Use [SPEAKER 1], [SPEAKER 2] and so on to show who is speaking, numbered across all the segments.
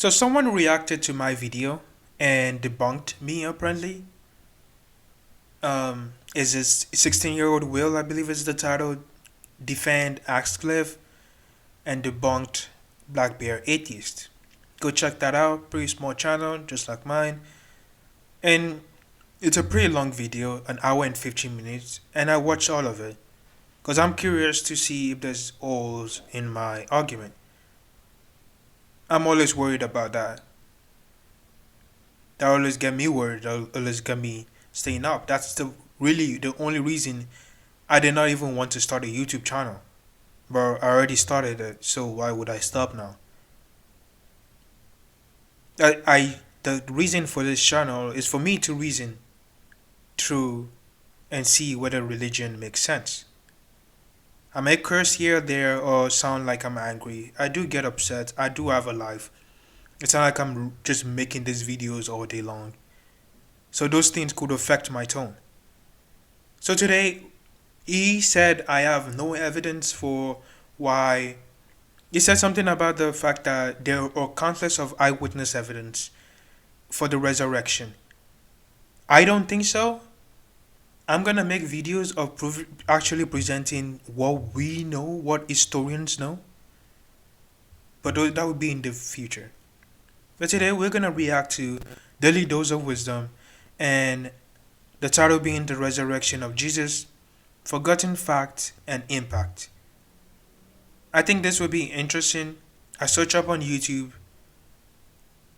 [SPEAKER 1] So someone reacted to my video and debunked me apparently. Is this 16-year-old Will, I believe is the title, defend Axcliffe and debunked Black Bear Atheist. Go check that out. Pretty small channel, just like mine. And it's a pretty long video, an hour and 15 minutes, and I watched all of it. Because I'm curious to see if there's holes in my argument. I'm always worried about that. That always get me worried. That always get me staying up. That's really the only reason I did not even want to start a YouTube channel. But I already started it, so why would I stop now? The reason for this channel is for me to reason through and see whether religion makes sense. I may curse here, there, or sound like I'm angry. I do get upset. I do have a life. It's not like I'm just making these videos all day long. So those things could affect my tone. So today, he said I have no evidence for why. He said something about the fact that there are countless of eyewitness evidence for the resurrection. I don't think so. I'm gonna make videos of actually presenting what we know, what historians know. But that would be in the future. But today we're gonna react to Daily Dose of Wisdom, and the title being The Resurrection of Jesus, Forgotten Fact and Impact. I think this will be interesting. I search up on YouTube,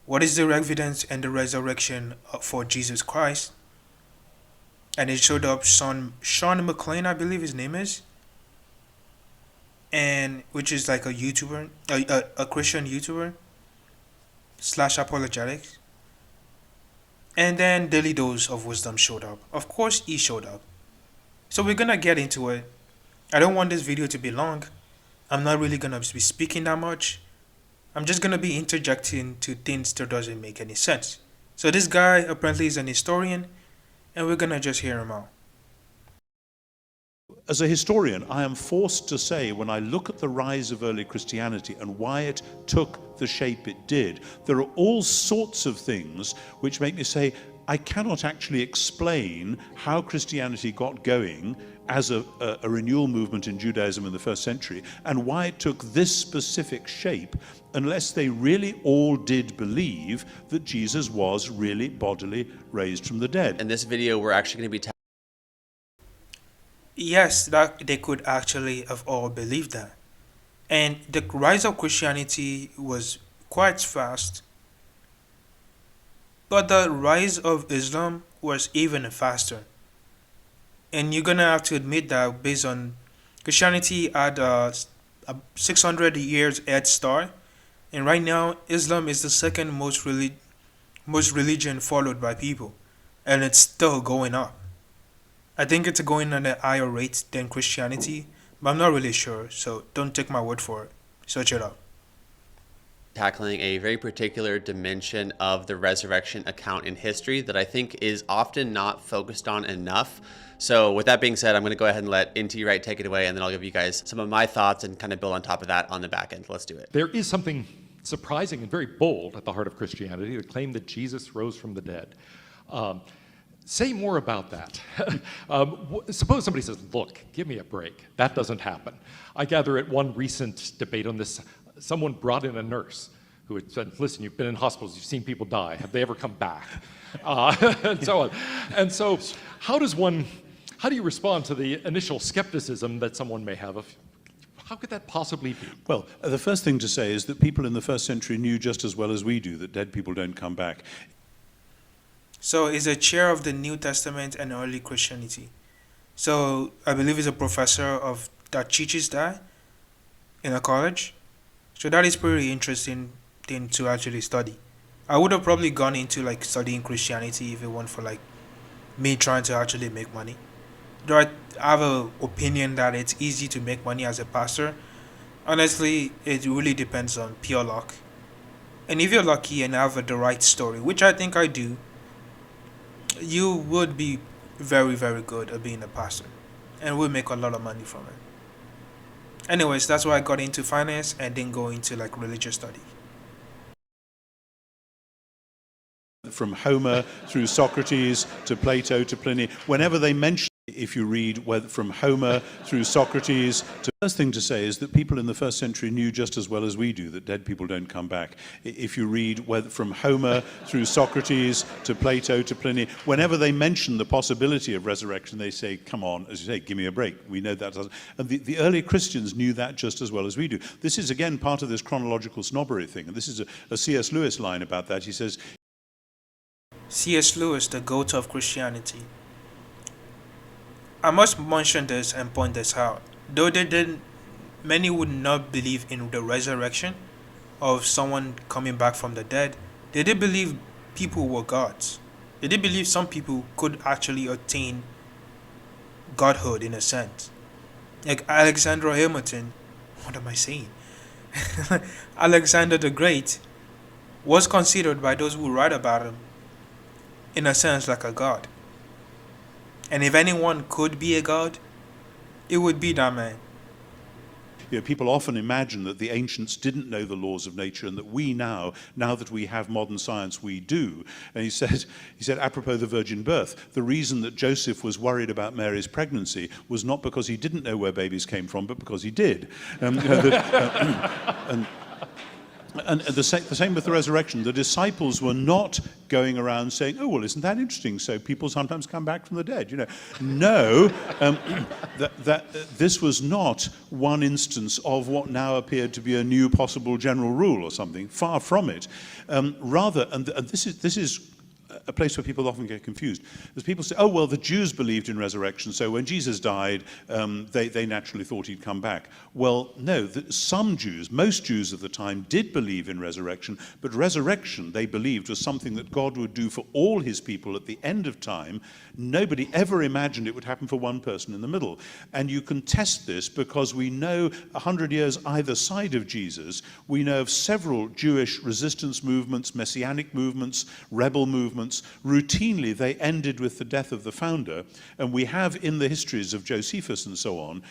[SPEAKER 1] what is the evidence and the resurrection for Jesus Christ? And it showed up Sean McLean, I believe his name is, and which is like a YouTuber, a Christian YouTuber slash apologetics. And then Daily Dose of Wisdom showed up. Of course, he showed up. So we're gonna get into it. I don't want this video to be long. I'm not really gonna be speaking that much. I'm just gonna be interjecting to things that doesn't make any sense. So this guy apparently is an historian, and we're gonna just hear him out.
[SPEAKER 2] As a historian, I am forced to say, when I look at the rise of early Christianity and why it took the shape it did, there are all sorts of things which make me say, I cannot actually explain how Christianity got going as a renewal movement in Judaism in the first century, and why it took this specific shape, unless they really all did believe that Jesus was really bodily raised from the dead.
[SPEAKER 3] In this video, we're actually going to be
[SPEAKER 1] Yes, that they could actually have all believed that. And the rise of Christianity was quite fast. But the rise of Islam was even faster. And you're gonna have to admit that based on Christianity had a 600 years head start. And right now, Islam is the second most religion followed by people. And it's still going up. I think it's going at a higher rate than Christianity, but I'm not really sure, so don't take my word for it. Search it up.
[SPEAKER 3] tackling a very particular dimension of the resurrection account in history that I think is often not focused on enough. So with that being said, I'm going to go ahead and let NT Wright take it away, and then I'll give you guys some of my thoughts and kind of build on top of that on the back end. Let's do it.
[SPEAKER 4] There is something surprising and very bold at the heart of Christianity, the claim that Jesus rose from the dead. Say more about that. Suppose somebody says, look, give me a break. That doesn't happen. I gather at one recent debate on this, someone brought in a nurse who had said, listen, you've been in hospitals, you've seen people die. Have they ever come back? And so on. And so how do you respond to the initial skepticism that someone may have of, how could that possibly be?
[SPEAKER 2] Well, the first thing to say is that people in the first century knew just as well as we do that dead people don't come back.
[SPEAKER 1] So he's a chair of the New Testament and early Christianity. So I believe he's a professor of that teaches that in a college. So that is pretty interesting thing to actually study. I would have probably gone into like studying Christianity if it weren't for like me trying to actually make money. Though I have an opinion that it's easy to make money as a pastor. Honestly, it really depends on pure luck. And if you're lucky and have the right story, which I think I do, you would be very, very good at being a pastor and will make a lot of money from it. Anyways, that's why I got into finance and then go into like religious study.
[SPEAKER 2] from Homer through Socrates to Plato to Pliny, whenever they mention, if you read from Homer through Socrates to, the first thing to say is that people in the first century knew just as well as we do that dead people don't come back. If you read from Homer through Socrates to Plato to Pliny, whenever they mention the possibility of resurrection, they say, come on, as you say, give me a break. We know that doesn't. And the early Christians knew that just as well as we do. This is, again, part of this chronological snobbery thing. And this is a C.S. Lewis line about that. He says,
[SPEAKER 1] C.S. Lewis, the goat of Christianity. I must mention this and point this out. Though many would not believe in the resurrection of someone coming back from the dead, they did believe people were gods. They did believe some people could actually attain godhood in a sense. Like Alexander Hamilton, what am I saying? Alexander the Great was considered by those who write about him, in a sense, like a god. And if anyone could be a god, it would be that man.
[SPEAKER 2] People often imagine that the ancients didn't know the laws of nature and that we now that we have modern science, we do. And he said, apropos the virgin birth, the reason that Joseph was worried about Mary's pregnancy was not because he didn't know where babies came from, but because he did. And the same with the resurrection. The disciples were not going around saying, oh, well, isn't that interesting? So people sometimes come back from the dead. No, this was not one instance of what now appeared to be a new possible general rule or something. Far from it. Rather, and this is a place where people often get confused. As people say, oh, well, the Jews believed in resurrection, so when Jesus died, they naturally thought he'd come back. Well, no, some Jews, most Jews of the time, did believe in resurrection, but resurrection, they believed, was something that God would do for all his people at the end of time. Nobody ever imagined it would happen for one person in the middle. And you can test this because we know 100 years either side of Jesus, we know of several Jewish resistance movements, messianic movements, rebel movements. Routinely, they ended with the death of the founder. And we have in the histories of Josephus and so on,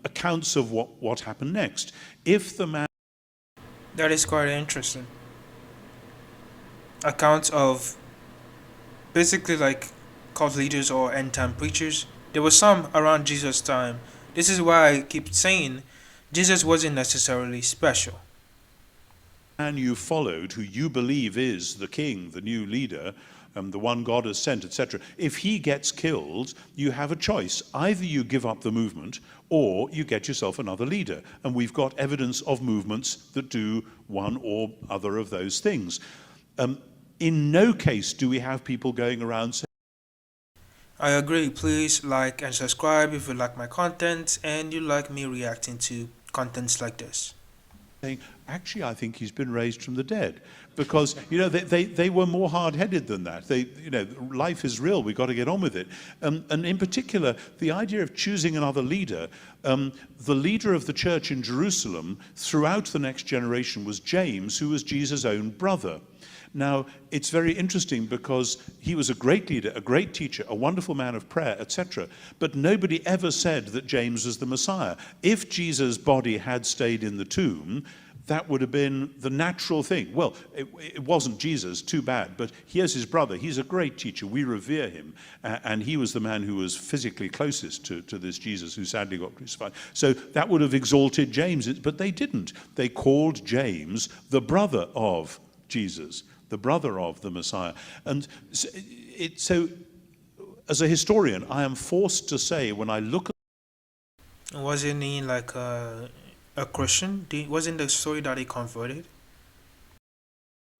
[SPEAKER 2] accounts of what happened next. If the man...
[SPEAKER 1] That is quite interesting. Accounts of basically like cult leaders or end time preachers. There were some around Jesus' time. This is why I keep saying Jesus wasn't necessarily special.
[SPEAKER 2] Man you followed, who you believe is the king, the new leader, the one God has sent, etc. If he gets killed, you have a choice. Either you give up the movement or you get yourself another leader. And we've got evidence of movements that do one or other of those things. In no case do we have people going around saying,
[SPEAKER 1] I agree. Please like and subscribe if you like my content and you like me reacting to contents like this.
[SPEAKER 2] actually, I think he's been raised from the dead. Because, they were more hard-headed than that. Life is real, we've got to get on with it. And in particular, the idea of choosing another leader, the leader of the church in Jerusalem throughout the next generation was James, who was Jesus' own brother. Now, it's very interesting because he was a great leader, a great teacher, a wonderful man of prayer, etc. But nobody ever said that James was the Messiah. If Jesus' body had stayed in the tomb, that would have been the natural thing. Well, it wasn't Jesus, too bad, but here's his brother. He's a great teacher. We revere him. And he was the man who was physically closest to this Jesus who sadly got crucified. So that would have exalted James, but they didn't. They called James the brother of Jesus, the brother of the Messiah. And so as a historian, I am forced to say, when I look at...
[SPEAKER 1] Wasn't he like a Christian? Wasn't the story that he converted?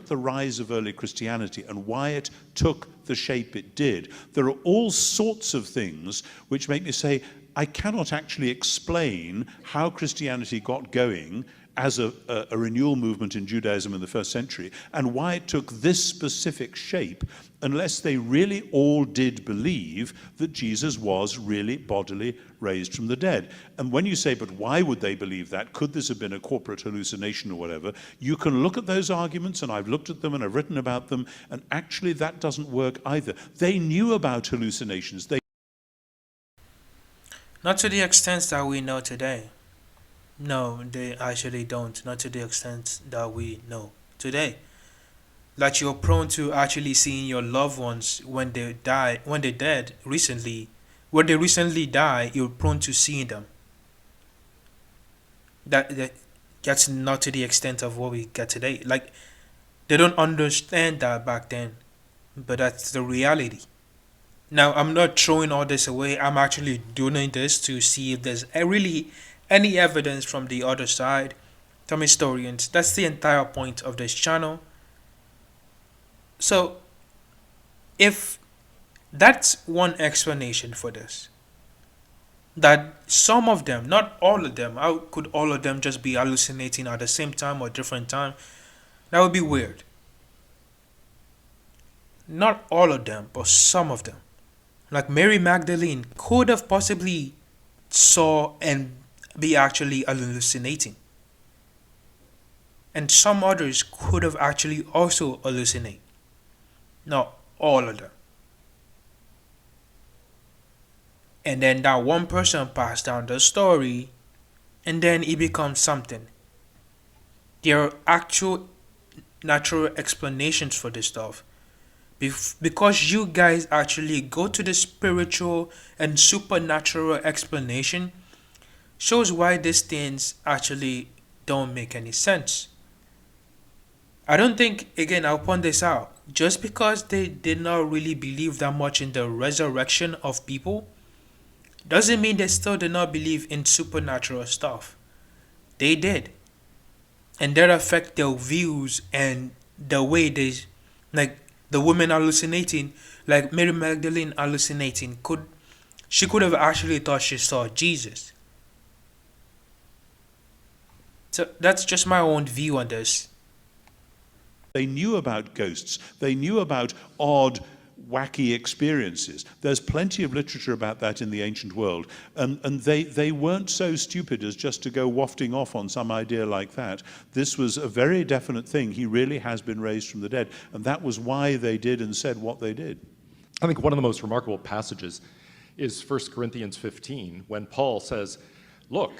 [SPEAKER 2] The rise of early Christianity and why it took the shape it did, there are all sorts of things which make me say, I cannot actually explain how Christianity got going as a renewal movement in Judaism in the first century, and why it took this specific shape, unless they really all did believe that Jesus was really bodily raised from the dead. And when you say, but why would they believe that? Could this have been a corporate hallucination or whatever? You can look at those arguments, and I've looked at them and I've written about them, and actually that doesn't work either. They knew about hallucinations.
[SPEAKER 1] Not to the extent that we know today. No, they actually don't. Not to the extent that we know today. That you're prone to actually seeing your loved ones when they dead recently, when they recently die, you're prone to seeing them. That that's not to the extent of what we get today. Like they don't understand that back then, but that's the reality. Now I'm not throwing all this away. I'm actually doing this to see if there's really any evidence from the other side. Some historians. That's the entire point of this channel. So if that's one explanation for this, that some of them, not all of them, how could all of them just be hallucinating at the same time or different time? That would be weird. Not all of them, but some of them. Like Mary Magdalene could have possibly saw and be actually hallucinating. And some others could have actually also hallucinate. Not all of them. And then that one person passed down the story, and then it becomes something. There are actual natural explanations for this stuff. Because you guys actually go to the spiritual and supernatural explanation, shows why these things actually don't make any sense. I don't think, again, I'll point this out, just because they did not really believe that much in the resurrection of people, doesn't mean they still did not believe in supernatural stuff. They did. And that affect their views and the way they, like the women hallucinating, like Mary Magdalene hallucinating, she could have actually thought she saw Jesus. So that's just my own view on this.
[SPEAKER 2] They knew about ghosts. They knew about odd, wacky experiences. There's plenty of literature about that in the ancient world. And they weren't so stupid as just to go wafting off on some idea like that. This was a very definite thing. He really has been raised from the dead. And that was why they did and said what they did.
[SPEAKER 4] I think one of the most remarkable passages is 1 Corinthians 15, when Paul says, look,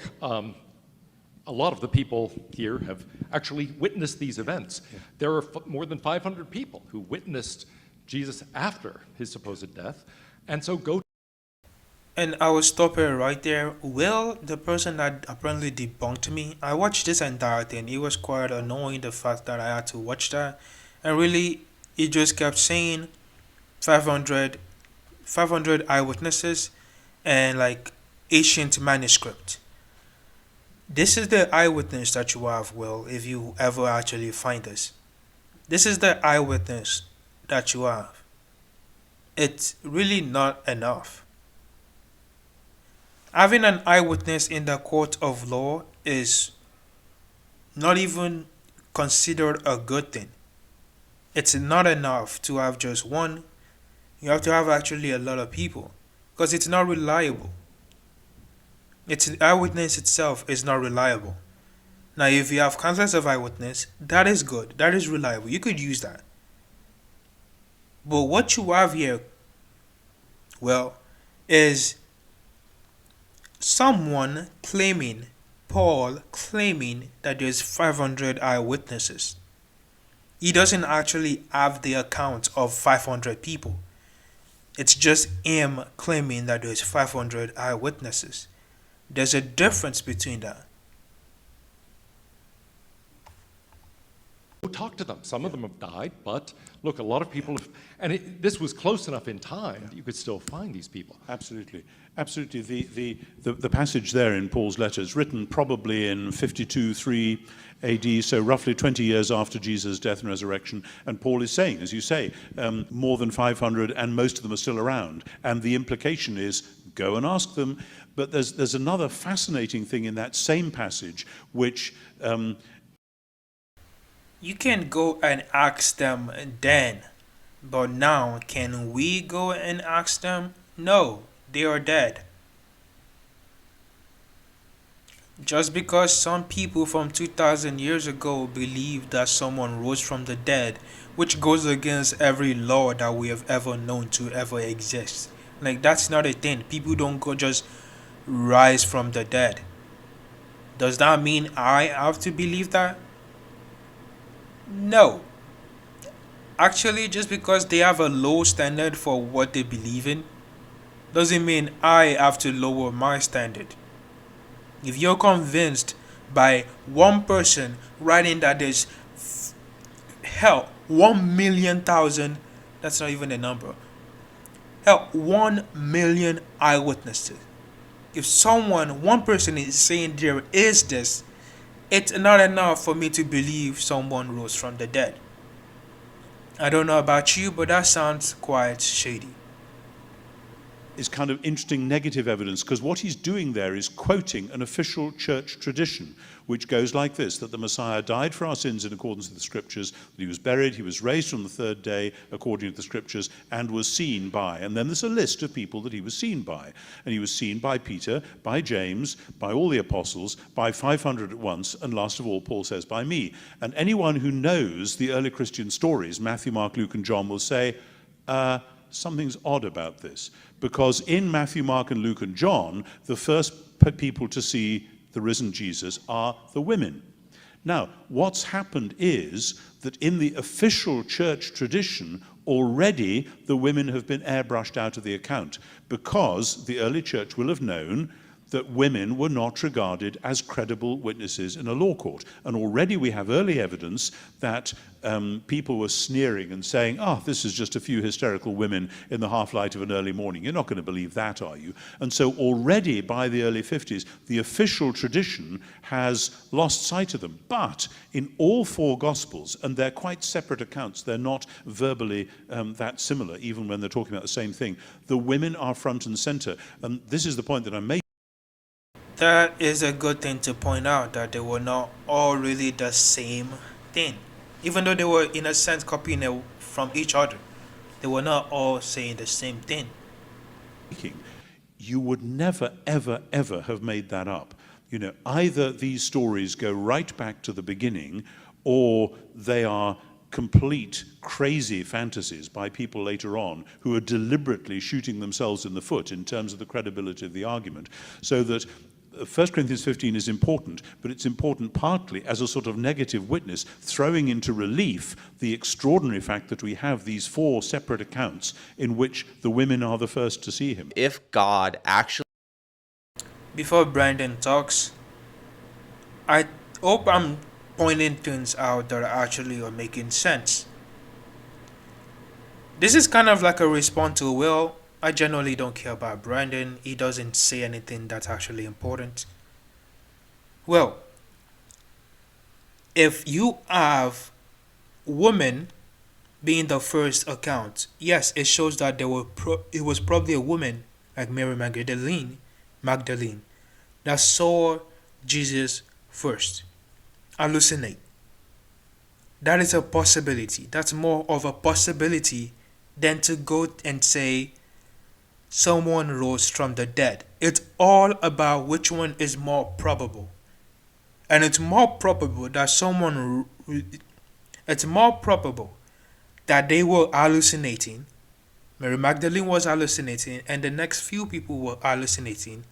[SPEAKER 4] a lot of the people here have actually witnessed these events. Yeah. There are more than 500 people who witnessed Jesus after his supposed death, and so go.
[SPEAKER 1] And I will stop here right there. Will, the person that apparently debunked me, I watched this entire thing. It was quite annoying, the fact that I had to watch that. And really, it just kept saying 500 eyewitnesses and like ancient manuscript. This is the eyewitness that you have, Will, if you ever actually find this. This is the eyewitness that you have. It's really not enough. Having an eyewitness in the court of law is not even considered a good thing. It's not enough to have just one. You have to have actually a lot of people, because it's not reliable. Its eyewitness itself is not reliable. Now, if you have countless of eyewitness, that is good. That is reliable. You could use that. But what you have here, well, is someone claiming, Paul claiming that there's 500 eyewitnesses. He doesn't actually have the account of 500 people. It's just him claiming that there's 500 eyewitnesses. There's a difference between that.
[SPEAKER 4] Go talk to them. Some of them have died, but look, a lot of people have, and this was close enough in time that you could still find these people.
[SPEAKER 2] Absolutely. Absolutely. The passage there in Paul's letters, written probably in 52-3 AD, so roughly 20 years after Jesus' death and resurrection, and Paul is saying, as you say, more than 500, and most of them are still around. And the implication is, go and ask them. But there's another fascinating thing in that same passage, which
[SPEAKER 1] you can go and ask them then, but now can we go and ask them? No, they are dead. Just because some people from 2,000 years ago believe that someone rose from the dead, which goes against every law that we have ever known to ever exist. Like, that's not a thing. People don't go just rise from the dead. Does that mean I have to believe that? No. Actually, just because they have a low standard for what they believe in, doesn't mean I have to lower my standard. If you're convinced by one person writing that there's hell 1,000,000, that's not even a number. Hell, 1,000,000 eyewitnesses. If one person is saying there is this, it's not enough for me to believe someone rose from the dead. I don't know about you, but that sounds quite shady.
[SPEAKER 2] Is kind of interesting negative evidence, because what he's doing there is quoting an official church tradition, which goes like this: that the Messiah died for our sins in accordance with the scriptures, that he was buried, he was raised from the third day according to the scriptures, and was seen by. And then there's a list of people that he was seen by. And he was seen by Peter, by James, by all the apostles, by 500 at once, and last of all, Paul says, by me. And anyone who knows the early Christian stories, Matthew, Mark, Luke, and John, will say, something's odd about this, because in Matthew, Mark, and Luke, and John, the first people to see the risen Jesus are the women. Now, what's happened is that in the official church tradition, already the women have been airbrushed out of the account, because the early church will have known that women were not regarded as credible witnesses in a law court. And already we have early evidence that people were sneering and saying, this is just a few hysterical women in the half-light of an early morning. You're not going to believe that, are you? And so already by the early 50s, the official tradition has lost sight of them. But in all four Gospels, and they're quite separate accounts, they're not verbally that similar, even when they're talking about the same thing, the women are front and center. And this is the point that I'm making.
[SPEAKER 1] That is a good thing to point out, that they were not all really the same thing. Even though they were, in a sense, copying it from each other, they were not all saying the same thing.
[SPEAKER 2] You would never, ever, ever have made that up. Either these stories go right back to the beginning, or they are complete crazy fantasies by people later on who are deliberately shooting themselves in the foot in terms of the credibility of the argument. So that 1 Corinthians 15 is important, but it's important partly as a sort of negative witness, throwing into relief the extraordinary fact that we have these four separate accounts in which the women are the first to see him.
[SPEAKER 3] If God actually...
[SPEAKER 1] Before Brandon talks, I hope I'm pointing things out that actually are making sense. This is kind of like a response to Will. I generally don't care about Brandon. He doesn't say anything that's actually important. Well, if you have women being the first account, yes, it shows that it was probably a woman like Mary Magdalene that saw Jesus first hallucinate. That is a possibility. That's more of a possibility than to go and say someone rose from the dead. It's all about which one is more probable. And it's more probable that they were hallucinating. Mary Magdalene was hallucinating, and the next few people were hallucinating,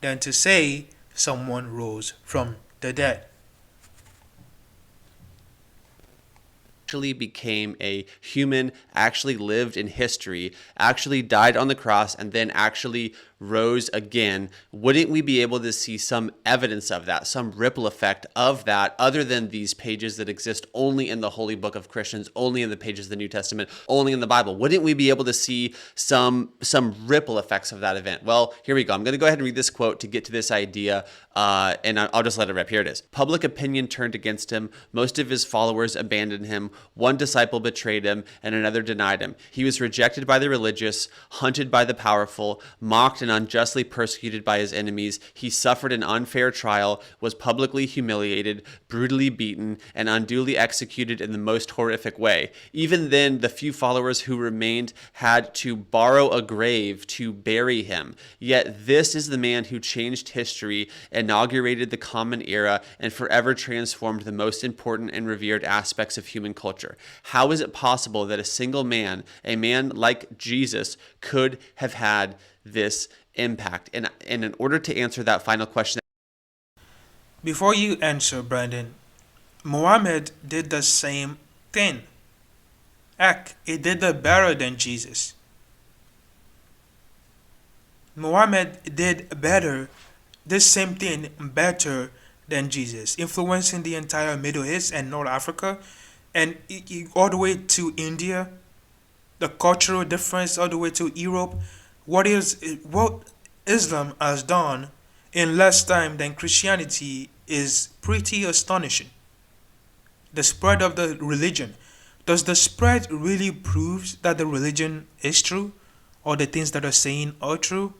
[SPEAKER 1] than to say someone rose from the dead.
[SPEAKER 3] Actually became a human, actually lived in history, actually died on the cross, and then actually rose again, wouldn't we be able to see some evidence of that, some ripple effect of that, other than these pages that exist only in the Holy Book of Christians, only in the pages of the New Testament, only in the Bible? Wouldn't we be able to see some ripple effects of that event? Well, here we go. I'm going to go ahead and read this quote to get to this idea, and I'll just let it rip. Here it is. Public opinion turned against him. Most of his followers abandoned him. One disciple betrayed him, and another denied him. He was rejected by the religious, hunted by the powerful, mocked and unjustly persecuted by his enemies. He suffered an unfair trial, was publicly humiliated, brutally beaten, and unduly executed in the most horrific way. Even then, the few followers who remained had to borrow a grave to bury him. Yet this is the man who changed history, inaugurated the common era, and forever transformed the most important and revered aspects of human culture. How is it possible that a single man, a man like Jesus, could have had this impact? And in order to answer that final question...
[SPEAKER 1] Before you answer, Brandon, Muhammad did the same thing. Heck, he did it better than Jesus. Muhammad did better, this same thing better than Jesus, influencing the entire Middle East and North Africa, and all the way to India, the cultural difference all the way to Europe. What Islam has done in less time than Christianity is pretty astonishing. The spread of the religion. Does the spread really prove that the religion is true, or the things that are saying are true?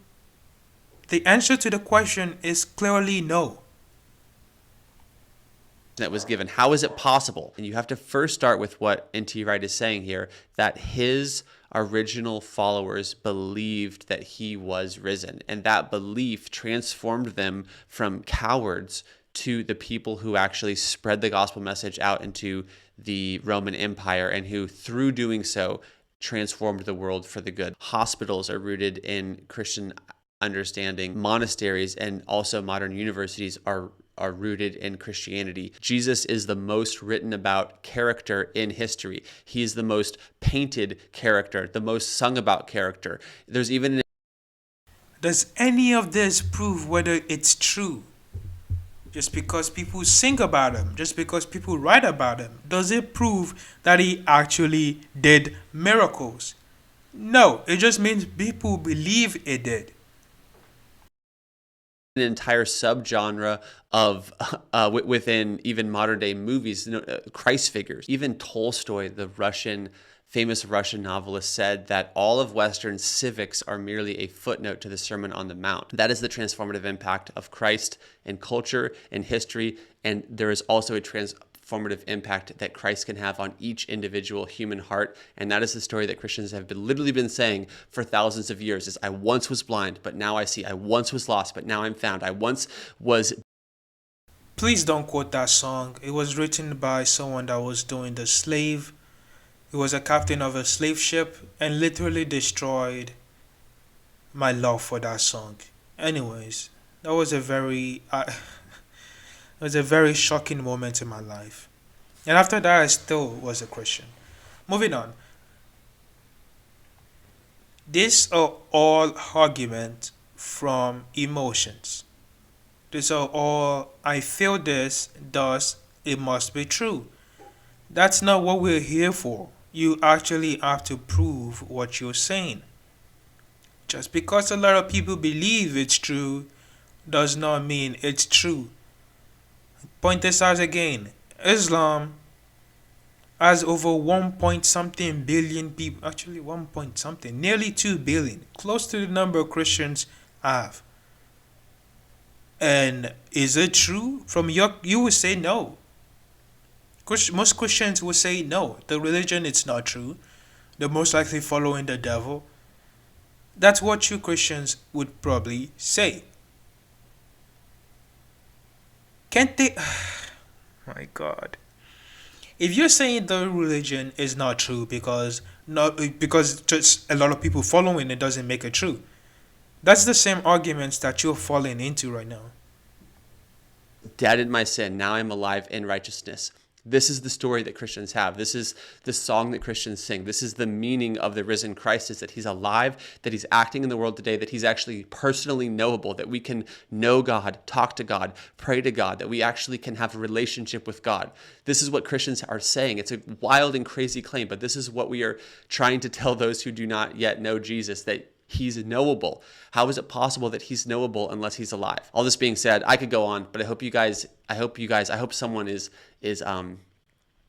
[SPEAKER 1] The answer to the question is clearly no.
[SPEAKER 3] That was given. How is it possible? And you have to first start with what N.T. Wright is saying here, that his original followers believed that he was risen, and that belief transformed them from cowards to the people who actually spread the gospel message out into the Roman Empire, and who, through doing so, transformed the world for the good. Hospitals are rooted in Christian understanding. Monasteries and also modern universities are rooted in Christianity. Jesus is the most written about character in history. He is the most painted character, the most sung about character. There's even...
[SPEAKER 1] Does any of this prove whether it's true? Just because people sing about him, just because people write about him, does it prove that he actually did miracles? No, it just means people believe it did.
[SPEAKER 3] An entire subgenre of within even modern day movies, Christ figures. Even Tolstoy, the famous Russian novelist, said that all of Western civics are merely a footnote to the Sermon on the Mount. That is the transformative impact of Christ in culture and history, and there is also a transformative impact that Christ can have on each individual human heart, and that is the story that Christians have literally been saying for thousands of years, is I once was blind, but now I see. I once was lost, but now I'm found. I once was...
[SPEAKER 1] Please don't quote that song. It was written by someone that was doing the slave. He was a captain of a slave ship and literally destroyed my love for that song. Anyways, that was a very it was a very shocking moment in my life. And after that, I still was a Christian. Moving on. These are all arguments from emotions. These are all, I feel this, thus it must be true. That's not what we're here for. You actually have to prove what you're saying. Just because a lot of people believe it's true does not mean it's true. Point this out again. Islam has over 1 point something billion people, actually 1 point something, nearly 2 billion, close to the number Christians have. And is it true? You would say no. Most Christians would say no, the religion is not true. They're most likely following the devil. That's what you Christians would probably say. Can't they? My God. If you're saying the religion is not true because just a lot of people following it doesn't make it true, that's the same arguments that you're falling into right now.
[SPEAKER 3] Dead in my sin, now I'm alive in righteousness. This is the story that Christians have. This is the song that Christians sing. This is the meaning of the risen Christ, is that he's alive, that he's acting in the world today, that he's actually personally knowable, that we can know God, talk to God, pray to God, that we actually can have a relationship with God. This is what Christians are saying. It's a wild and crazy claim, but this is what we are trying to tell those who do not yet know Jesus, that he's knowable. How is it possible that he's knowable unless he's alive? All this being said, I could go on, but I hope someone is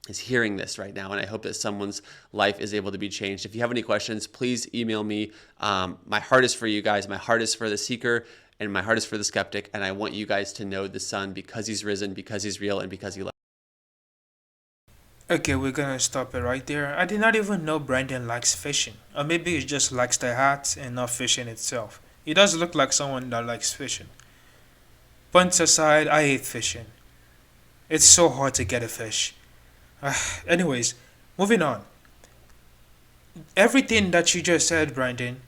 [SPEAKER 3] hearing this right now, and I hope that someone's life is able to be changed. If you have any questions, please email me. My heart is for you guys. My heart is for the seeker, and my heart is for the skeptic, and I want you guys to know the Son because he's risen, because he's real, and because he loves.
[SPEAKER 1] Okay, we're gonna stop it right there. I did not even know Brandon likes fishing. Or maybe he just likes the hat and not fishing itself. He does look like someone that likes fishing. Points aside, I hate fishing. It's so hard to get a fish. Anyways, moving on. Everything that you just said, Brandon,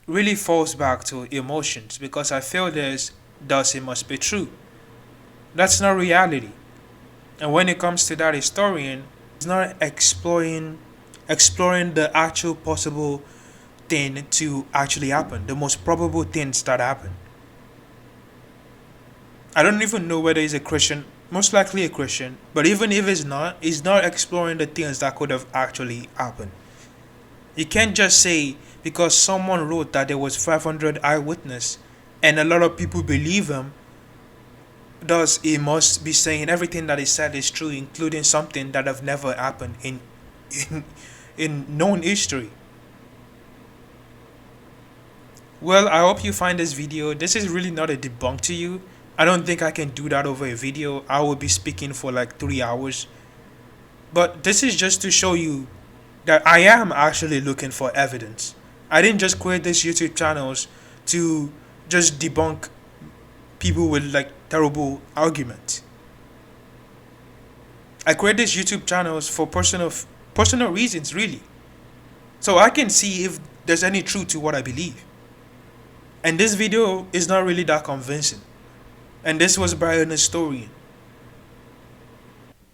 [SPEAKER 1] really falls back to emotions because I feel this, thus it must be true. That's not reality. And when it comes to that historian, he's not exploring exploring the actual possible thing to actually happen, the most probable things that happen. I don't even know whether he's a Christian, most likely a Christian, but even if he's not exploring the things that could have actually happened. You can't just say because someone wrote that there was 500 eyewitness and a lot of people believe him, thus he must be saying everything that he said is true, including something that have never happened in, in known history. Well, I hope you find this video. This is really not a debunk to you. I don't think I can do that over a video. I will be speaking for like 3 hours. But this is just to show you that I am actually looking for evidence. I didn't just create these YouTube channels to just debunk people with like terrible arguments. I create these YouTube channels for personal reasons, really. So I can see if there's any truth to what I believe. And this video is not really that convincing. And this was Brian, a historian.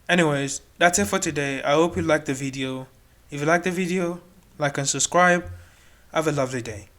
[SPEAKER 1] Anyways, that's it for today. I hope you liked the video. If you liked the video, like and subscribe. Have a lovely day.